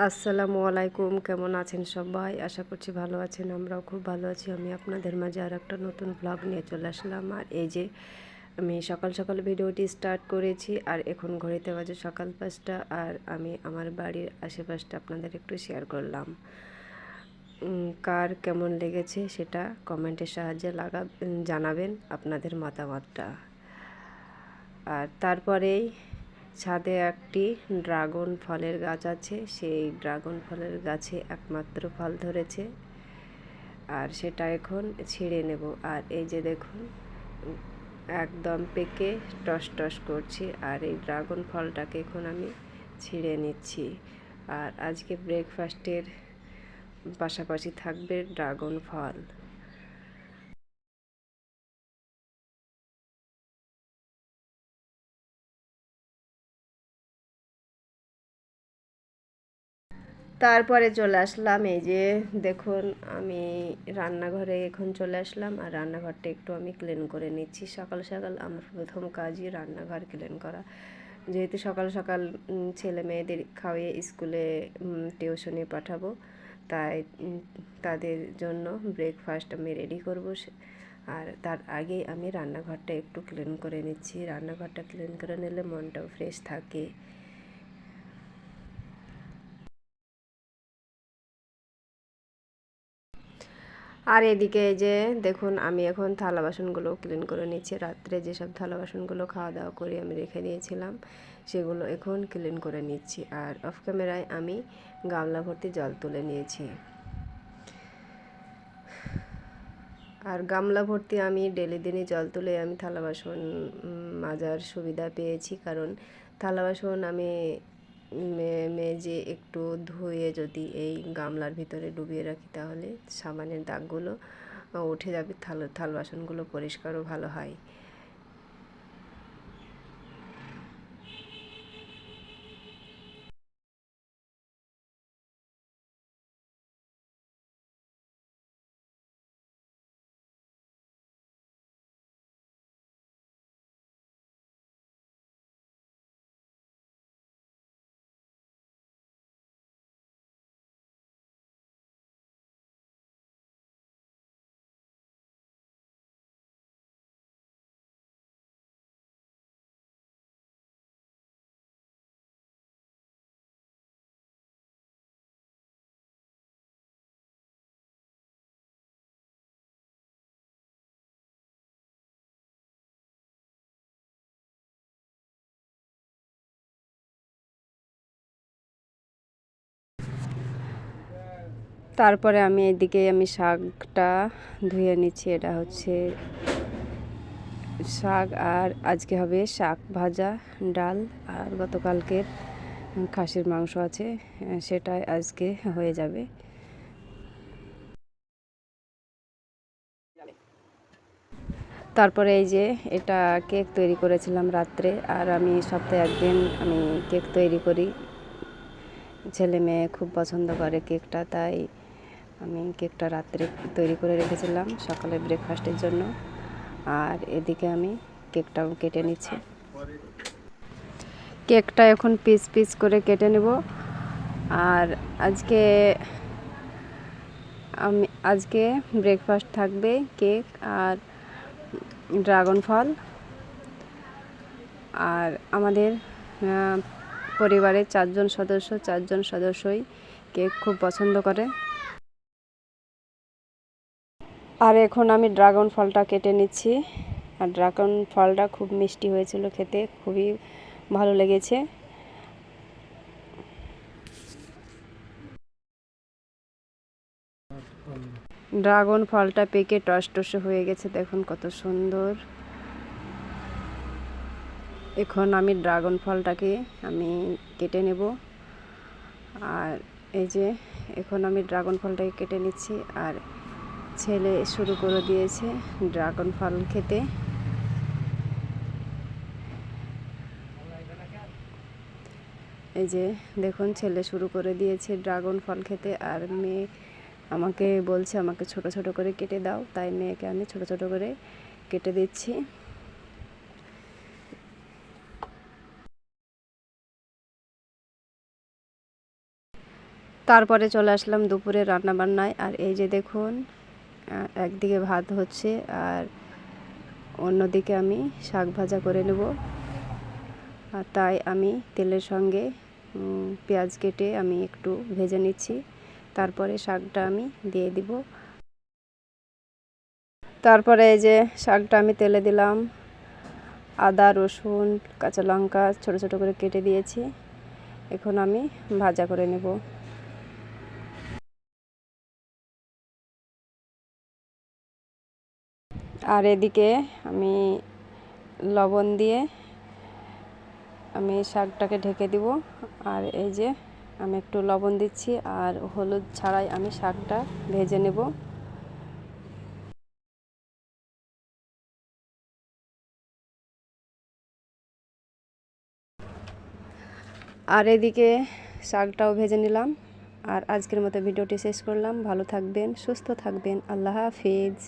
আসসালামু আলাইকুম, কেমন আছেন সবাই? আশা করছি ভালো আছেন। আমরাও খুব ভালো আছি। আমি আপনাদের মাঝে আর একটা নতুন ব্লগ নিয়ে চলে আসলাম। আর এই যে আমি সকাল সকাল ভিডিওটি স্টার্ট করেছি, আর এখন ঘড়িতে বাজে সকাল 5টা। আর আমি আমার বাড়ির আশেপাশটা আপনাদের একটু শেয়ার করলাম। কার কেমন লেগেছে সেটা কমেন্টের সাহায্যে জানাবেন আপনাদের মতামতটা। আর তারপরেই ছাদে একটি ড্রাগন ফলের গাছ আছে। সেই ড্রাগন ফলের গাছে একমাত্র ফল ধরেছে, আর সেটা এখন ছিঁড়ে নেব। আর এই যে দেখুন, একদম পেকে টস টস করছে। আর এই ড্রাগন ফলটাকে এখন আমি ছিঁড়ে নিচ্ছি। আর আজকে ব্রেকফাস্টের পাশাপাশি থাকবে ড্রাগন ফল। তারপরে চলে আসলাম, এই যে দেখুন, আমি রান্নাঘরে এখন চলে আসলাম। আর রান্নাঘরটা একটু আমি ক্লিন করে নিচ্ছি। সকাল সকাল আমার প্রথম কাজই রান্নাঘর ক্লিন করা, যেহেতু সকাল সকাল ছেলে মেয়েদের খাওয়িয়ে স্কুলে টিউশনে পাঠাবো, তাই তাদের জন্য ব্রেকফাস্ট আমি রেডি করবো। আর তার আগেই আমি রান্নাঘরটা একটু ক্লিন করে নিচ্ছি। রান্নাঘরটা ক্লিন করে নিলে মনটাও ফ্রেশ থাকে। আর এদিকে যে দেখুন, আমি এখন থালা বাসনগুলো ক্লিন করে নিচ্ছি। রাত্রে যেসব থালা বাসনগুলো খাওয়া দাওয়া করে আমি রেখে দিয়েছিলাম, সেগুলো এখন ক্লিন করে নিচ্ছি। আর অফ ক্যামেরায় আমি গামলা ভর্তি জল তুলে নিয়েছি। আর গামলা ভর্তি আমি ডেলি দিনই জল তুলে আমি থালা বাসন মাজার সুবিধা পেয়েছি। কারণ থালা বাসন আমি মেজে একটু ধুয়ে যদি এই গামলার ভিতরে ডুবিয়ে রাখি, তাহলে সাবানের দাগগুলো উঠে যাবে, থাল বাসনগুলো পরিষ্কারও ভালো হয়। তারপরে আমি এদিকে শাকটা ধুয়ে নিচ্ছি। এটা হচ্ছে শাক, আর আজকে হবে শাক ভাজা, ডাল, আর গতকালকের খাসির মাংস আছে, সেটাই আজকে হয়ে যাবে। তারপরে এই যে এটা কেক তৈরি করেছিলাম রাত্রে। আর আমি সপ্তাহে একদিন আমি কেক তৈরি করি। ছেলে মেয়ে খুব পছন্দ করে কেকটা, তাই আমি কেকটা রাত্রে তৈরি করে রেখেছিলাম সকালে ব্রেকফাস্টের জন্য। আর এদিকে আমি কেকটাও কেটে নিচ্ছি। কেকটা এখন পিস পিস করে কেটে নেব। আর আজকে ব্রেকফাস্ট থাকবে কেক আর ড্রাগন ফল। আর আমাদের পরিবারের চারজন সদস্যই কেক খুব পছন্দ করে। আর এখন আমি ড্রাগন ফলটা কেটে নিচ্ছি। আর ড্রাগন ফলটা খুব মিষ্টি হয়েছিল, খেতে খুবই ভালো লেগেছে। ড্রাগন ফলটা পেকে টসটসে হয়ে গেছে, দেখুন কত সুন্দর। এখন আমি ড্রাগন ফলটাকে আমি কেটে নেব। আর এই যে এখন আমি ড্রাগন ফলটাকে কেটে নিচ্ছি। আর ছেলে শুরু করে দিয়েছে ড্রাগন ফল খেতে। এই যে দেখুন, ছেলে শুরু করে দিয়েছে ড্রাগন ফল খেতে। আর মেয়ে আমাকে বলছে আমাকে ছোট ছোট করে কেটে দাও, তাই মেয়েকে আমি ছোট ছোট করে কেটে দিচ্ছি। তারপরে চলে আসলাম দুপুরে রান্না বান্নায়। আর এই যে দেখুন, একদিকে ভাত হচ্ছে আর অন্যদিকে আমি শাক ভাজা করে নেব। আর তাই আমি তেলের সঙ্গে পেঁয়াজ কেটে আমি একটু ভেজে নিচ্ছি, তারপরে শাকটা আমি দিয়ে দিব। তারপরে এই যে শাকটা আমি তেলে দিলাম, আদা রসুন কাঁচা লঙ্কা ছোট ছোট করে কেটে দিয়েছি, এখন আমি ভাজা করে নেব। আর এদিকে আমি লবণ দিয়ে আমি শাকটাকে ঢেকে দিব। আর এই যে আমি একটু লবণ দিচ্ছি আর হলুদ ছাড়াই আমি শাকটা ভেজে নেব। আর এদিকে শাকটাও ভেজে নিলাম। আর আজকের মতো ভিডিওটি শেষ করলাম। ভালো থাকবেন, সুস্থ থাকবেন। আল্লাহ হাফিজ।